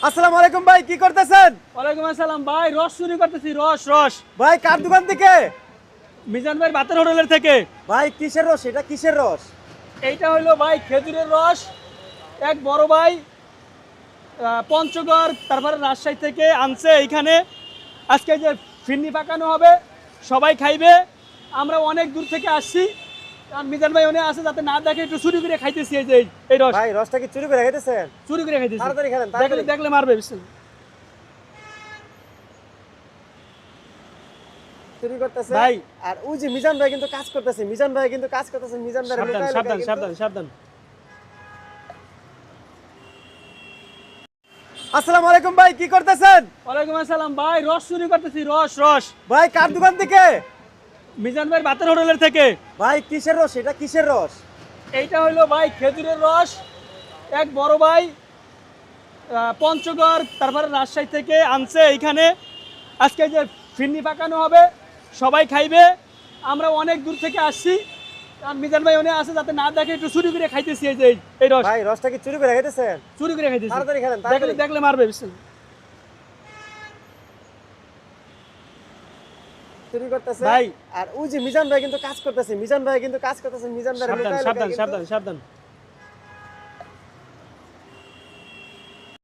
আসসালামু আলাইকুম ভাই, কি করতেছেন? ওয়ালাইকুম আসসালাম ভাই, রস চুরি করতেছি। রস রস ভাই কার দোকান থেকে? মিজান ভাই ভাতের হোটেলের থেকে। ভাই কিসের রস এটা? কিসের রস? এইটা হলো ভাই খেজুরের রস। এক বড় ভাই পঞ্চগড় তারপরে রাজশাহী থেকে আনছে এইখানে। আজকে যে ফিরনি পাকানো হবে, সবাই খাইবে। আমরা অনেক দূর থেকে আসছি, কারণ মিজান ভাই ওনে আছে যাতে না দেখে একটু চুরি করে খাইতেছি। এই রস ভাই রসটা কি চুরি করে খাইতেছেন? চুরি করে খাইতেছি। তাড়াতাড়ি খেলেন, তাড়াতাড়ি। দেখলে মারবে বিসমিল্লাহ। চুরি করতেছে ভাই। আর ওই যে মিজান ভাই কিন্তু কাজ করতেছে, মিজান ভাই কিন্তু কাজ করতেছে, মিজান ভাই সাবধান সাবধান সাবধান সাবধান। আসসালামু আলাইকুম ভাই, কি করতেছেন? ওয়ালাইকুম আসসালাম ভাই, রস চুরি করতেছি। রস রস ভাই কার দোকান থেকে? মিজান ভাই ভাতের হোটেলের থেকে। ভাই কিসের রস এটা? কিসের রস? এইটা হলো ভাই খেজুরের রস। এক বড় ভাই পঞ্চগড় তারপরে রাজশাহী থেকে আনছে এইখানে। আজকে যে ফিরনি পাকানো হবে, সবাই খাইবে। আমরা অনেক দূর থেকে আসছি, কারণ মিজান ভাই ওনে আছে যাতে না দেখে একটু চুরি করে খাইতেছি। এই রস ভাই রসটা কি চুরি করে খাইতেছেন? চুরি করে খাইতেছি। তাড়াতাড়ি খেলেন, তাড়াতাড়ি। দেখলে মারবে বিসমিল্লাহ। চুরি করতেছে ভাই। আর ওই যে মিজান ভাই কিন্তু কাজ করতেছে, মিজান ভাই কিন্তু কাজ করতেছে, মিজান ভাই সাবধান সাবধান সাবধান সাবধান।